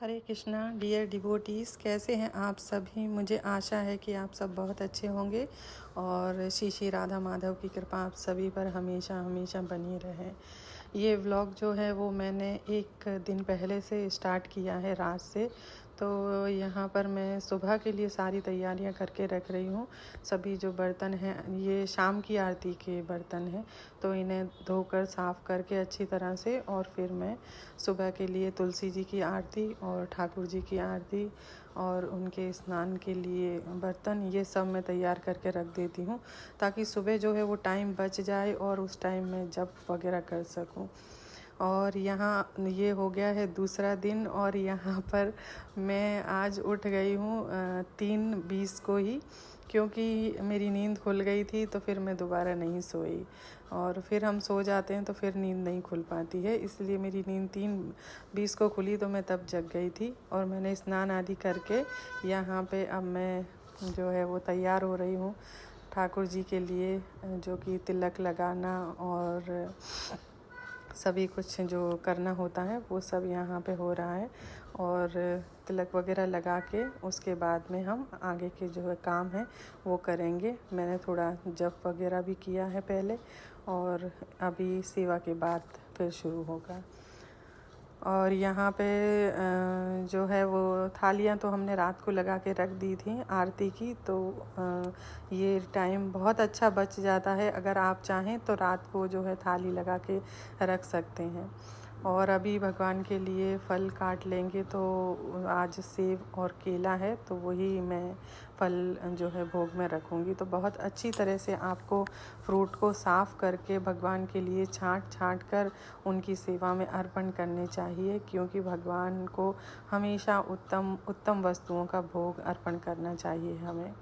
हरे Krishna dear devotees, कैसे हैं आप सभी। मुझे आशा है कि आप सब बहुत अच्छे होंगे और श्री श्री राधा माधव की कृपा आप सभी पर हमेशा हमेशा बनी रहे। ये व्लॉग जो है वो मैंने एक दिन पहले से स्टार्ट किया है, रात से। तो यहाँ पर मैं सुबह के लिए सारी तैयारियां करके रख रही हूँ। सभी जो बर्तन हैं, ये शाम की आरती के बर्तन हैं, तो इन्हें धोकर साफ़ करके अच्छी तरह से, और फिर मैं सुबह के लिए तुलसी जी की आरती और ठाकुर जी की आरती और उनके स्नान के लिए बर्तन, ये सब मैं तैयार करके रख देती हूँ, ताकि सुबह जो है वो टाइम बच जाए और उस टाइम में जप वगैरह कर सकूँ। और यहाँ ये हो गया है दूसरा दिन, और यहाँ पर मैं आज उठ गई हूँ 3:20 को ही, क्योंकि मेरी नींद खुल गई थी। तो फिर मैं दोबारा नहीं सोई, और फिर हम सो जाते हैं तो फिर नींद नहीं खुल पाती है, इसलिए मेरी नींद 3:20 को खुली, तो मैं तब जग गई थी। और मैंने स्नान आदि करके यहाँ पे अब मैं जो है वो तैयार हो रही हूँ ठाकुर जी के लिए, जो कि तिलक लगाना और सभी कुछ जो करना होता है वो सब यहाँ पे हो रहा है। और तिलक वगैरह लगा के उसके बाद में हम आगे के जो है काम है वो करेंगे। मैंने थोड़ा जप वगैरह भी किया है पहले, और अभी सेवा के बाद फिर शुरू होगा। और यहाँ पे जो है वो थालियाँ तो हमने रात को लगा के रख दी थी आरती की, तो ये टाइम बहुत अच्छा बच जाता है। अगर आप चाहें तो रात को जो है थाली लगा के रख सकते हैं। और अभी भगवान के लिए फल काट लेंगे। तो आज सेब और केला है, तो वही मैं फल जो है भोग में रखूँगी। तो बहुत अच्छी तरह से आपको फ्रूट को साफ़ करके भगवान के लिए छाँट कर उनकी सेवा में अर्पण करने चाहिए, क्योंकि भगवान को हमेशा उत्तम वस्तुओं का भोग अर्पण करना चाहिए हमें।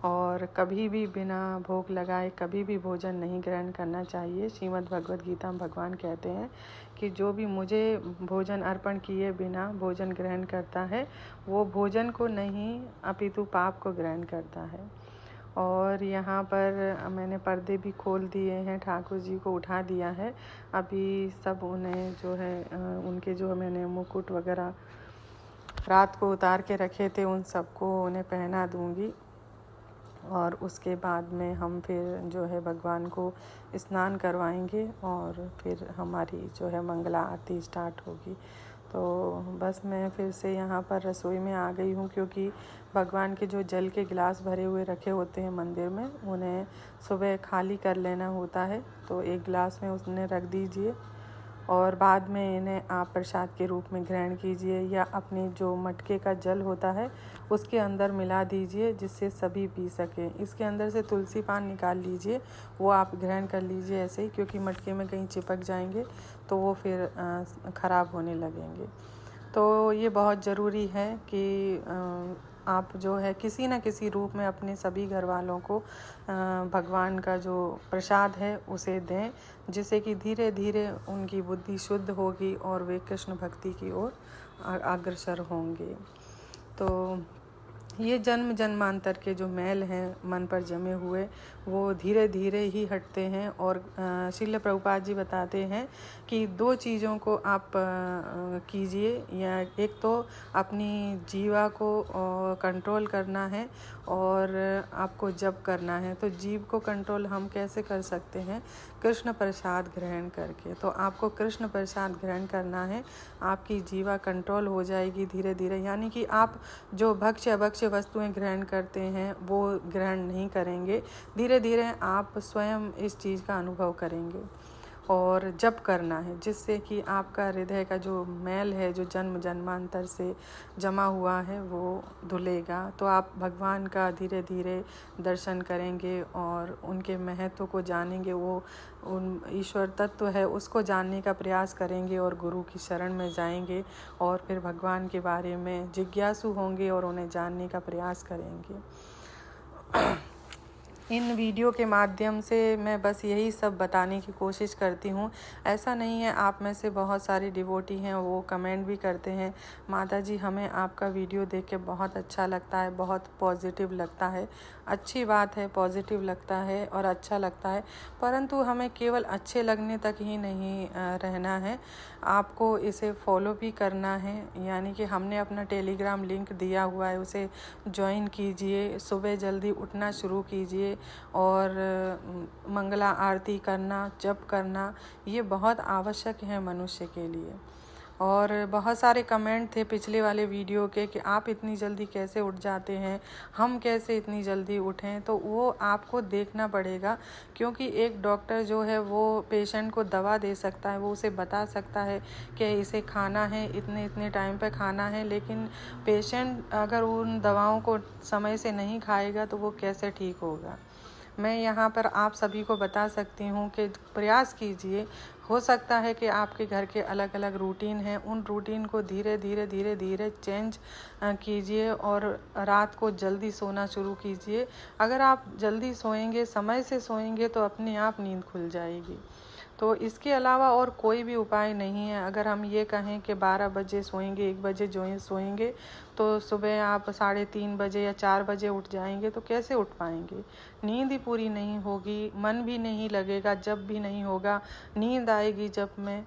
और कभी भी बिना भोग लगाए कभी भी भोजन नहीं ग्रहण करना चाहिए। श्रीमद् भगवद गीता में भगवान कहते हैं कि जो भी मुझे भोजन अर्पण किए बिना भोजन ग्रहण करता है, वो भोजन को नहीं अपितु पाप को ग्रहण करता है। और यहाँ पर मैंने पर्दे भी खोल दिए हैं, ठाकुर जी को उठा दिया है। अभी सब उन्हें जो है उनके जो मैंने मुकुट वगैरह रात को उतार के रखे थे, उन सबको उन्हें पहना दूँगी। और उसके बाद में हम फिर जो है भगवान को स्नान करवाएंगे, और फिर हमारी जो है मंगला आरती स्टार्ट होगी। तो बस मैं फिर से यहाँ पर रसोई में आ गई हूँ, क्योंकि भगवान के जो जल के गिलास भरे हुए रखे होते हैं मंदिर में, उन्हें सुबह खाली कर लेना होता है। तो एक गिलास में उसने रख दीजिए, और बाद में इन्हें आप प्रसाद के रूप में ग्रहण कीजिए, या अपनी जो मटके का जल होता है उसके अंदर मिला दीजिए, जिससे सभी पी सकें। इसके अंदर से तुलसी पान निकाल लीजिए, वो आप ग्रहण कर लीजिए ऐसे ही, क्योंकि मटके में कहीं चिपक जाएंगे तो वो फिर ख़राब होने लगेंगे। तो ये बहुत ज़रूरी है कि आप जो है किसी न किसी रूप में अपने सभी घर वालों को भगवान का जो प्रसाद है उसे दें, जिससे कि धीरे धीरे उनकी बुद्धि शुद्ध होगी और वे कृष्ण भक्ति की ओर अग्रसर होंगे। तो ये जन्म जन्मांतर के जो मैल हैं मन पर जमे हुए, वो धीरे धीरे ही हटते हैं। और श्रील प्रभुपाद जी बताते हैं कि 2 चीज़ों को आप कीजिए, या एक तो अपनी जीवा को कंट्रोल करना है, और आपको जप करना है। तो जीव को कंट्रोल हम कैसे कर सकते हैं? कृष्ण प्रसाद ग्रहण करके। तो आपको कृष्ण प्रसाद ग्रहण करना है, आपकी जीवा कंट्रोल हो जाएगी धीरे धीरे। यानी कि आप जो भक्ष्य अभक्ष्य वस्तुएं ग्रहण करते हैं वो ग्रहण नहीं करेंगे। धीरे धीरे आप स्वयं इस चीज़ का अनुभव करेंगे। और जप करना है, जिससे कि आपका हृदय का जो मैल है, जो जन्म जन्मांतर से जमा हुआ है, वो धुलेगा। तो आप भगवान का धीरे धीरे दर्शन करेंगे और उनके महत्व को जानेंगे। वो उन ईश्वर तत्व है उसको जानने का प्रयास करेंगे, और गुरु की शरण में जाएंगे, और फिर भगवान के बारे में जिज्ञासु होंगे और उन्हें जानने का प्रयास करेंगे। इन वीडियो के माध्यम से मैं बस यही सब बताने की कोशिश करती हूँ। ऐसा नहीं है, आप में से बहुत सारे डिवोटी हैं वो कमेंट भी करते हैं, माता जी हमें आपका वीडियो देख के बहुत अच्छा लगता है, बहुत पॉजिटिव लगता है। अच्छी बात है, पॉजिटिव लगता है और अच्छा लगता है, परंतु हमें केवल अच्छे लगने तक ही नहीं रहना है, आपको इसे फॉलो भी करना है। यानी कि हमने अपना टेलीग्राम लिंक दिया हुआ है, उसे ज्वाइन कीजिए, सुबह जल्दी उठना शुरू कीजिए और मंगला आरती करना, जप करना, ये बहुत आवश्यक है मनुष्य के लिए। और बहुत सारे कमेंट थे पिछले वाले वीडियो के कि आप इतनी जल्दी कैसे उठ जाते हैं, हम कैसे इतनी जल्दी उठें। तो वो आपको देखना पड़ेगा, क्योंकि एक डॉक्टर जो है वो पेशेंट को दवा दे सकता है, वो उसे बता सकता है कि इसे खाना है, इतने इतने टाइम पे खाना है, लेकिन पेशेंट अगर उन दवाओं को समय से नहीं खाएगा तो वो कैसे ठीक होगा। मैं यहाँ पर आप सभी को बता सकती हूँ कि प्रयास कीजिए। हो सकता है कि आपके घर के अलग अलग रूटीन हैं, उन रूटीन को धीरे धीरे चेंज कीजिए और रात को जल्दी सोना शुरू कीजिए। अगर आप जल्दी सोएंगे, समय से सोएंगे, तो अपने आप नींद खुल जाएगी। तो इसके अलावा और कोई भी उपाय नहीं है। अगर हम ये कहें कि 12 बजे सोएंगे, 1 बजे जो सोएंगे, तो सुबह आप 3:30 बजे या 4 बजे उठ जाएंगे, तो कैसे उठ पाएंगे। नींद ही पूरी नहीं होगी, मन भी नहीं लगेगा, जप भी नहीं होगा, नींद आएगी जप में।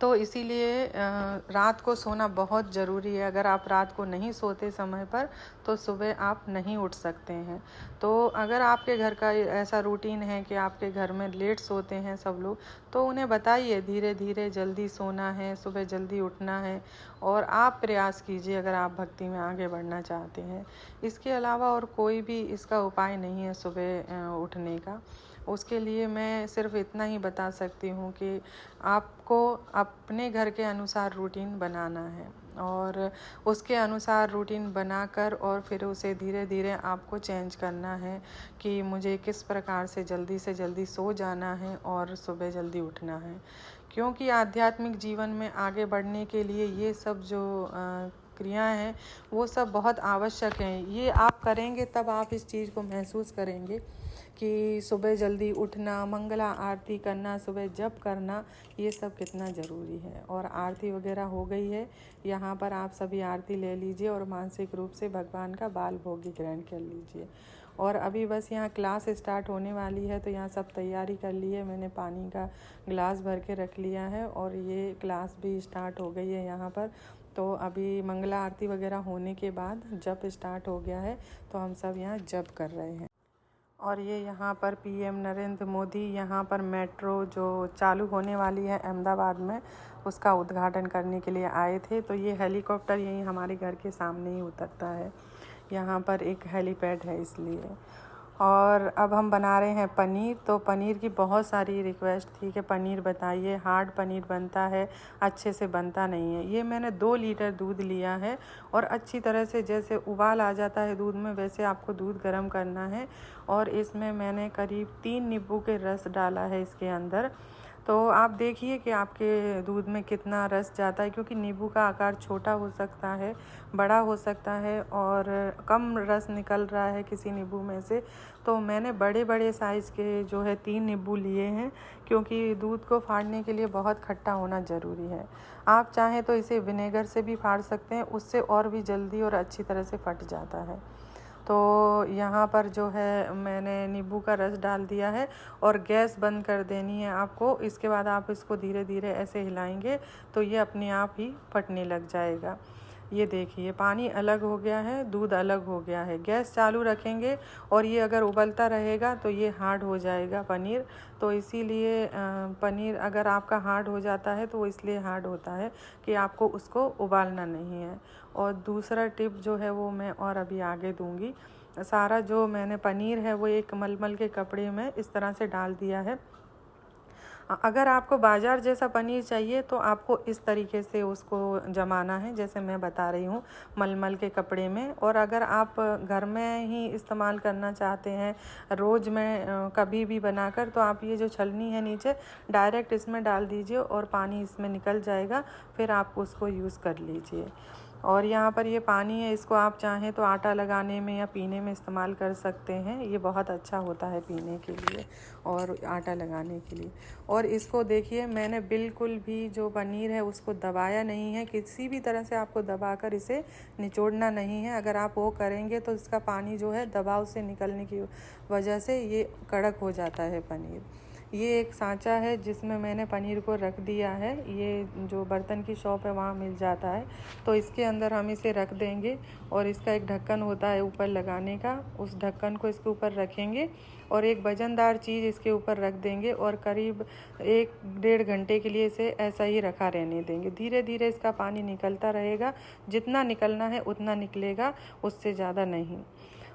तो इसीलिए रात को सोना बहुत ज़रूरी है। अगर आप रात को नहीं सोते समय पर, तो सुबह आप नहीं उठ सकते हैं। तो अगर आपके घर का ऐसा रूटीन है कि आपके घर में लेट सोते हैं सब लोग, तो उन्हें बताइए धीरे धीरे जल्दी सोना है, सुबह जल्दी उठना है, और आप प्रयास कीजिए अगर आप भक्ति में आगे बढ़ना चाहते हैं। इसके अलावा और कोई भी इसका उपाय नहीं है सुबह उठने का। उसके लिए मैं सिर्फ इतना ही बता सकती हूँ कि आपको अपने घर के अनुसार रूटीन बनाना है, और उसके अनुसार रूटीन बनाकर और फिर उसे धीरे धीरे आपको चेंज करना है कि मुझे किस प्रकार से जल्दी सो जाना है और सुबह जल्दी उठना है। क्योंकि आध्यात्मिक जीवन में आगे बढ़ने के लिए ये सब जो क्रियाएं हैं वो सब बहुत आवश्यक हैं। ये आप करेंगे तब आप इस चीज़ को महसूस करेंगे कि सुबह जल्दी उठना, मंगला आरती करना, सुबह जप करना, ये सब कितना ज़रूरी है। और आरती वगैरह हो गई है, यहाँ पर आप सभी आरती ले लीजिए और मानसिक रूप से भगवान का बाल भोग ग्रहण कर लीजिए। और अभी बस यहाँ क्लास स्टार्ट होने वाली है, तो यहाँ सब तैयारी कर ली है। मैंने पानी का गिलास भर के रख लिया है और ये क्लास भी स्टार्ट हो गई है यहाँ पर। तो अभी मंगला आरती वगैरह होने के बाद जप स्टार्ट हो गया है, तो हम सब यहाँ जप कर रहे हैं। और ये यहाँ पर पीएम नरेंद्र मोदी यहाँ पर मेट्रो जो चालू होने वाली है अहमदाबाद में, उसका उद्घाटन करने के लिए आए थे। तो ये हेलीकॉप्टर यहीं हमारे घर के सामने ही उतरता है, यहाँ पर एक हेलीपैड है इसलिए। और अब हम बना रहे हैं पनीर। तो पनीर की बहुत सारी रिक्वेस्ट थी कि पनीर बताइए, हार्ड पनीर बनता है, अच्छे से बनता नहीं है। ये मैंने 2 लीटर दूध लिया है और अच्छी तरह से जैसे उबाल आ जाता है दूध में, वैसे आपको दूध गर्म करना है। और इसमें मैंने करीब 3 नींबू के रस डाला है इसके अंदर। तो आप देखिए कि आपके दूध में कितना रस जाता है, क्योंकि नींबू का आकार छोटा हो सकता है, बड़ा हो सकता है, और कम रस निकल रहा है किसी नींबू में से। तो मैंने बड़े बड़े साइज़ के जो है 3 नींबू लिए हैं, क्योंकि दूध को फाड़ने के लिए बहुत खट्टा होना ज़रूरी है। आप चाहें तो इसे विनेगर से भी फाड़ सकते हैं, उससे और भी जल्दी और अच्छी तरह से फट जाता है। तो यहाँ पर जो है मैंने नींबू का रस डाल दिया है और गैस बंद कर देनी है आपको। इसके बाद आप इसको धीरे धीरे ऐसे हिलाएंगे तो ये अपने आप ही फटने लग जाएगा। ये देखिए पानी अलग हो गया है, दूध अलग हो गया है। गैस चालू रखेंगे और ये अगर उबलता रहेगा तो ये हार्ड हो जाएगा पनीर। तो इसीलिए पनीर अगर आपका हार्ड हो जाता है तो वो इसलिए हार्ड होता है कि आपको उसको उबालना नहीं है। और दूसरा टिप जो है वो मैं और अभी आगे दूंगी। सारा जो मैंने पनीर है वो एक मलमल के कपड़े में इस तरह से डाल दिया है। अगर आपको बाज़ार जैसा पनीर चाहिए तो आपको इस तरीके से उसको जमाना है जैसे मैं बता रही हूँ, मलमल के कपड़े में। और अगर आप घर में ही इस्तेमाल करना चाहते हैं रोज़ में कभी भी बनाकर, तो आप ये जो छलनी है नीचे डायरेक्ट इसमें डाल दीजिए और पानी इसमें निकल जाएगा, फिर आप उसको यूज़ कर लीजिए। और यहाँ पर ये पानी है, इसको आप चाहें तो आटा लगाने में या पीने में इस्तेमाल कर सकते हैं। ये बहुत अच्छा होता है पीने के लिए और आटा लगाने के लिए। और इसको देखिए, मैंने बिल्कुल भी जो पनीर है उसको दबाया नहीं है। किसी भी तरह से आपको दबाकर इसे निचोड़ना नहीं है। अगर आप वो करेंगे तो इसका पानी जो है दबाव से निकलने की वजह से ये कड़क हो जाता है पनीर। ये एक सांचा है जिसमें मैंने पनीर को रख दिया है। ये जो बर्तन की शॉप है वहाँ मिल जाता है। तो इसके अंदर हम इसे रख देंगे और इसका एक ढक्कन होता है ऊपर लगाने का, उस ढक्कन को इसके ऊपर रखेंगे और एक वजनदार चीज़ इसके ऊपर रख देंगे और करीब 1-1.5 घंटे के लिए इसे ऐसा ही रखा रहने देंगे। धीरे धीरे इसका पानी निकलता रहेगा, जितना निकलना है उतना निकलेगा, उससे ज़्यादा नहीं।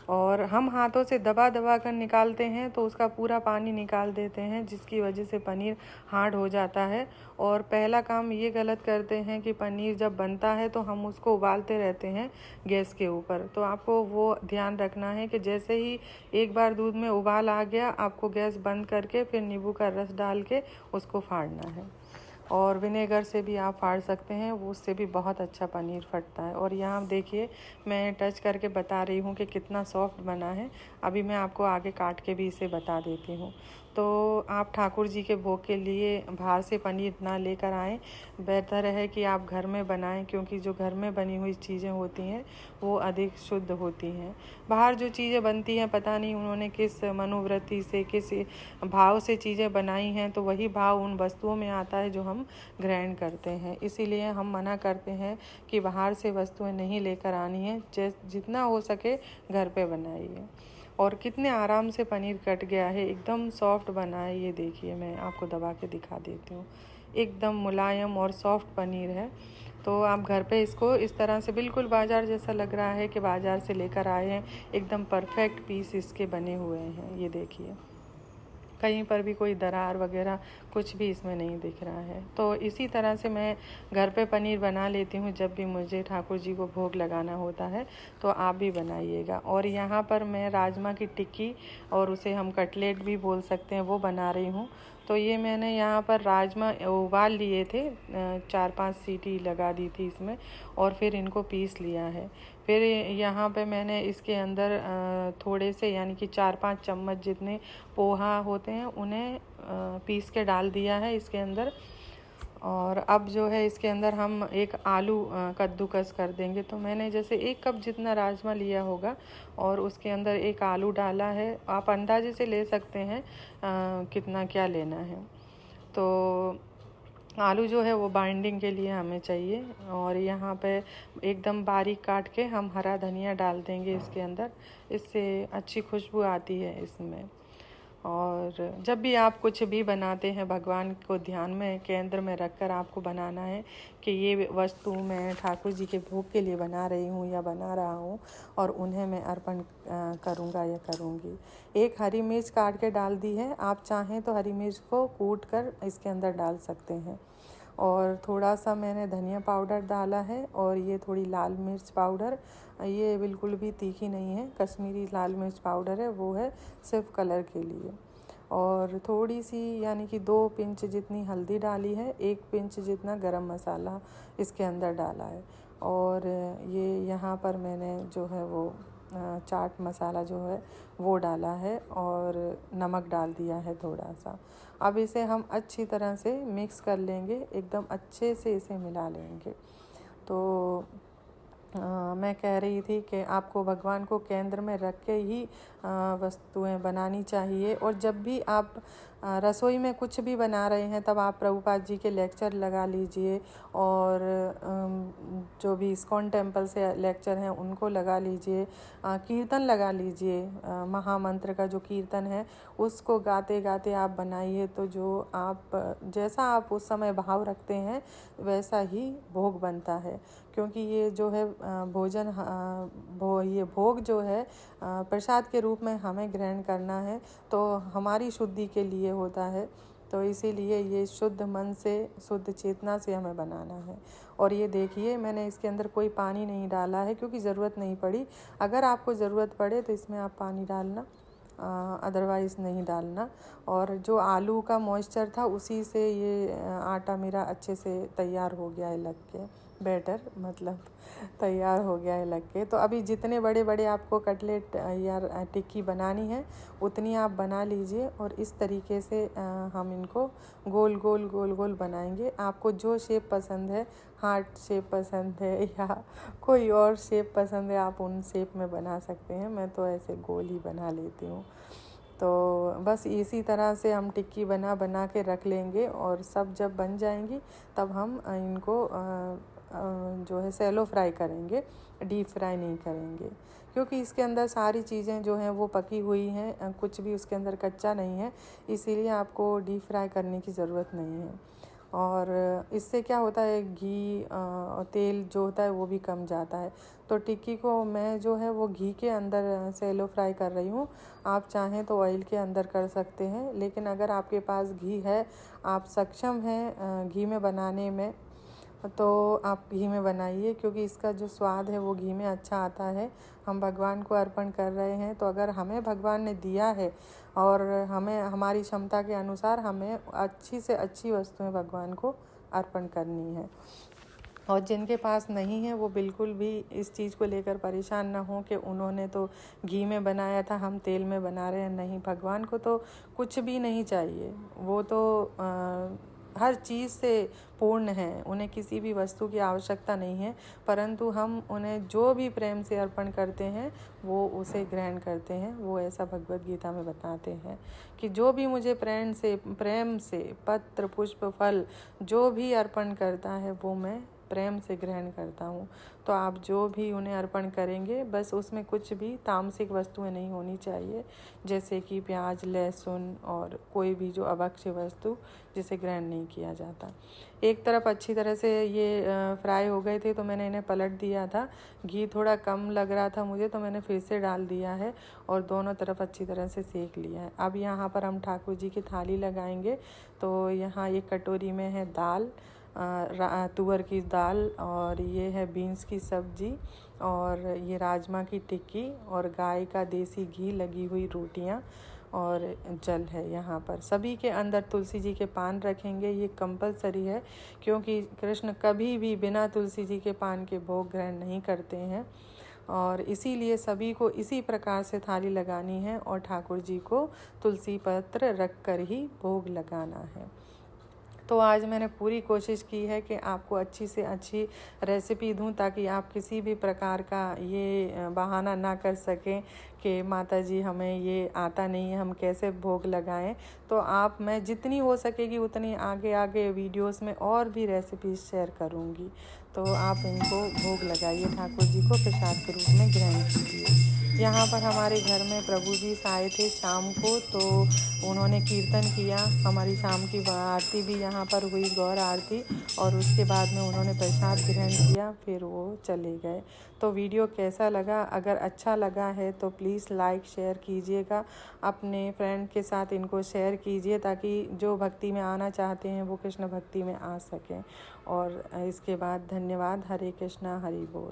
और हम हाथों से दबा दबा कर निकालते हैं तो उसका पूरा पानी निकाल देते हैं, जिसकी वजह से पनीर हार्ड हो जाता है। और पहला काम ये गलत करते हैं कि पनीर जब बनता है तो हम उसको उबालते रहते हैं गैस के ऊपर। तो आपको वो ध्यान रखना है कि जैसे ही एक बार दूध में उबाल आ गया, आपको गैस बंद करके फिर नींबू का रस डाल के उसको फाड़ना है। और विनेगर से भी आप फाड़ सकते हैं, वो उससे भी बहुत अच्छा पनीर फटता है। और यहाँ देखिए, मैं टच करके बता रही हूँ कि कितना सॉफ्ट बना है। अभी मैं आपको आगे काट के भी इसे बता देती हूँ। तो आप ठाकुर जी के भोग के लिए बाहर से पनीर ना लेकर आएँ। बेहतर है कि आप घर में बनाएं, क्योंकि जो घर में बनी हुई चीज़ें होती हैं वो अधिक शुद्ध होती हैं। बाहर जो चीज़ें बनती हैं, पता नहीं उन्होंने किस मनोवृत्ति से, किस भाव से चीज़ें बनाई हैं, तो वही भाव उन वस्तुओं में आता है जो हम ग्रहण करते हैं। इसीलिए हम मना करते हैं कि बाहर से वस्तुएं नहीं लेकर आनी है। जितना हो सके घर पे बनाइए। और कितने आराम से पनीर कट गया है, एकदम सॉफ्ट बना है। ये देखिए, मैं आपको दबा के दिखा देती हूँ। एकदम मुलायम और सॉफ्ट पनीर है। तो आप घर पे इसको इस तरह से, बिल्कुल बाज़ार जैसा लग रहा है कि बाज़ार से लेकर आए हैं। एकदम परफेक्ट पीस इसके बने हुए हैं। ये देखिए, कहीं पर भी कोई दरार वगैरह कुछ भी इसमें नहीं दिख रहा है। तो इसी तरह से मैं घर पे पनीर बना लेती हूँ जब भी मुझे ठाकुर जी को भोग लगाना होता है। तो आप भी बनाइएगा। और यहाँ पर मैं राजमा की टिक्की, और उसे हम कटलेट भी बोल सकते हैं, वो बना रही हूँ। तो ये मैंने यहाँ पर राजमा उबाल लिए थे, 4-5 सीटी लगा दी थी इसमें, और फिर इनको पीस लिया है। फिर यहाँ पे मैंने इसके अंदर थोड़े से, यानी कि 4-5 चम्मच जितने पोहा होते हैं उन्हें पीस के डाल दिया है इसके अंदर। और अब जो है इसके अंदर हम एक आलू कद्दूकस कर देंगे। तो मैंने जैसे 1 कप जितना राजमा लिया होगा और उसके अंदर एक आलू डाला है। आप अंदाजे से ले सकते हैं कितना क्या लेना है। तो आलू जो है वो बाइंडिंग के लिए हमें चाहिए। और यहाँ पे एकदम बारीक काट के हम हरा धनिया डाल देंगे इसके अंदर, इससे अच्छी खुशबू आती है इसमें। और जब भी आप कुछ भी बनाते हैं, भगवान को ध्यान में केंद्र में रखकर आपको बनाना है कि ये वस्तु मैं ठाकुर जी के भोग के लिए बना रही हूँ या बना रहा हूँ, और उन्हें मैं अर्पण करूँगा या करूँगी। एक हरी मिर्च काट के डाल दी है। आप चाहें तो हरी मिर्च को कूट कर इसके अंदर डाल सकते हैं। और थोड़ा सा मैंने धनिया पाउडर डाला है, और ये थोड़ी लाल मिर्च पाउडर, ये बिल्कुल भी तीखी नहीं है, कश्मीरी लाल मिर्च पाउडर है, वो है सिर्फ कलर के लिए। और थोड़ी सी, यानी कि 2 पिंच जितनी हल्दी डाली है, 1 पिंच जितना गरम मसाला इसके अंदर डाला है। और ये यहाँ पर मैंने जो है वो चाट मसाला जो है वो डाला है, और नमक डाल दिया है थोड़ा सा। अब इसे हम अच्छी तरह से मिक्स कर लेंगे, एकदम अच्छे से इसे मिला लेंगे। तो मैं कह रही थी कि आपको भगवान को केंद्र में रख के ही वस्तुएं बनानी चाहिए। और जब भी आप रसोई में कुछ भी बना रहे हैं, तब आप प्रभुपाद जी के लेक्चर लगा लीजिए, और जो भी इस्कॉन टेम्पल से लेक्चर हैं उनको लगा लीजिए, कीर्तन लगा लीजिए। महामंत्र का जो कीर्तन है उसको गाते गाते आप बनाइए। तो जो आप, जैसा आप उस समय भाव रखते हैं वैसा ही भोग बनता है। क्योंकि ये जो है भोजन, ये भोग जो है प्रसाद के रूप में हमें ग्रहण करना है, तो हमारी शुद्धि के लिए होता है। तो इसीलिए ये शुद्ध मन से, शुद्ध चेतना से हमें बनाना है। और ये देखिए, मैंने इसके अंदर कोई पानी नहीं डाला है क्योंकि ज़रूरत नहीं पड़ी। अगर आपको ज़रूरत पड़े तो इसमें आप पानी डालना, अदरवाइज़ नहीं डालना। और जो आलू का मॉइस्चर था उसी से ये आटा मेरा अच्छे से तैयार हो गया है लग के। बैटर मतलब तैयार हो गया है लग के। तो अभी जितने बड़े बड़े आपको कटलेट या टिक्की बनानी है उतनी आप बना लीजिए और इस तरीके से हम इनको गोल गोल गोल गोल बनाएंगे। आपको जो शेप पसंद है, हार्ट शेप पसंद है या कोई और शेप पसंद है, आप उन शेप में बना सकते हैं। मैं तो ऐसे गोल ही बना लेती हूँ। तो बस इसी तरह से हम टिक्की बना बना के रख लेंगे और सब जब बन जाएंगी तब हम इनको जो है सैलो फ्राई करेंगे, डीप फ्राई नहीं करेंगे, क्योंकि इसके अंदर सारी चीज़ें जो हैं वो पकी हुई हैं, कुछ भी उसके अंदर कच्चा नहीं है, इसीलिए आपको डीप फ्राई करने की ज़रूरत नहीं है। और इससे क्या होता है, घी और तेल जो होता है वो भी कम जाता है। तो टिक्की को मैं जो है वो घी के अंदर सैलो फ्राई कर रही हूँ। आप चाहें तो ऑयल के अंदर कर सकते हैं, लेकिन अगर आपके पास घी है, आप सक्षम हैं घी में बनाने में, तो आप घी में बनाइए, क्योंकि इसका जो स्वाद है वो घी में अच्छा आता है। हम भगवान को अर्पण कर रहे हैं, तो अगर हमें भगवान ने दिया है और हमें हमारी क्षमता के अनुसार हमें अच्छी से अच्छी वस्तुएं भगवान को अर्पण करनी है। और जिनके पास नहीं है वो बिल्कुल भी इस चीज़ को लेकर परेशान ना हो कि उन्होंने तो घी में बनाया था, हम तेल में बना रहे हैं। नहीं, भगवान को तो कुछ भी नहीं चाहिए, वो तो हर चीज़ से पूर्ण है, उन्हें किसी भी वस्तु की आवश्यकता नहीं है, परंतु हम उन्हें जो भी प्रेम से अर्पण करते हैं वो उसे ग्रहण करते हैं। वो ऐसा भगवद गीता में बताते हैं कि जो भी मुझे प्रेम से पत्र पुष्प फल जो भी अर्पण करता है वो मैं प्रेम से ग्रहण करता हूँ। तो आप जो भी उन्हें अर्पण करेंगे, बस उसमें कुछ भी तामसिक वस्तुएं नहीं होनी चाहिए, जैसे कि प्याज, लहसुन और कोई भी जो अभक्ष्य वस्तु जिसे ग्रहण नहीं किया जाता। एक तरफ अच्छी तरह से ये फ्राई हो गए थे तो मैंने इन्हें पलट दिया था। घी थोड़ा कम लग रहा था मुझे, तो मैंने फिर से डाल दिया है और दोनों तरफ अच्छी तरह से सेक लिया है। अब यहाँ पर हम ठाकुर जी की थाली लगाएंगे। तो यहाँ एक कटोरी में है दाल, तुअर की दाल, और ये है बीन्स की सब्जी, और ये राजमा की टिक्की, और गाय का देसी घी लगी हुई रोटियां, और जल है। यहाँ पर सभी के अंदर तुलसी जी के पान रखेंगे, ये कंपलसरी है, क्योंकि कृष्ण कभी भी बिना तुलसी जी के पान के भोग ग्रहण नहीं करते हैं। और इसीलिए सभी को इसी प्रकार से थाली लगानी है और ठाकुर जी को तुलसी पत्र रख कर ही भोग लगाना है। तो आज मैंने पूरी कोशिश की है कि आपको अच्छी से अच्छी रेसिपी दूं, ताकि आप किसी भी प्रकार का ये बहाना ना कर सकें कि माता जी हमें ये आता नहीं है, हम कैसे भोग लगाएं। तो मैं जितनी हो सकेगी उतनी आगे आगे वीडियोस में और भी रेसिपीज शेयर करूंगी। तो आप इनको भोग लगाइए, ठाकुर जी को प्रसाद के रूप में ग्रहण कीजिए। यहाँ पर हमारे घर में प्रभु जी आए थे शाम को, तो उन्होंने कीर्तन किया, हमारी शाम की आरती भी यहाँ पर हुई, गौर आरती, और उसके बाद में उन्होंने प्रसाद ग्रहण किया, फिर वो चले गए। तो वीडियो कैसा लगा? अगर अच्छा लगा है तो प्लीज़ लाइक शेयर कीजिएगा, अपने फ्रेंड के साथ इनको शेयर कीजिए, ताकि जो भक्ति में आना चाहते हैं वो कृष्ण भक्ति में आ सकें। और इसके बाद धन्यवाद। हरे कृष्णा, हरि बोल।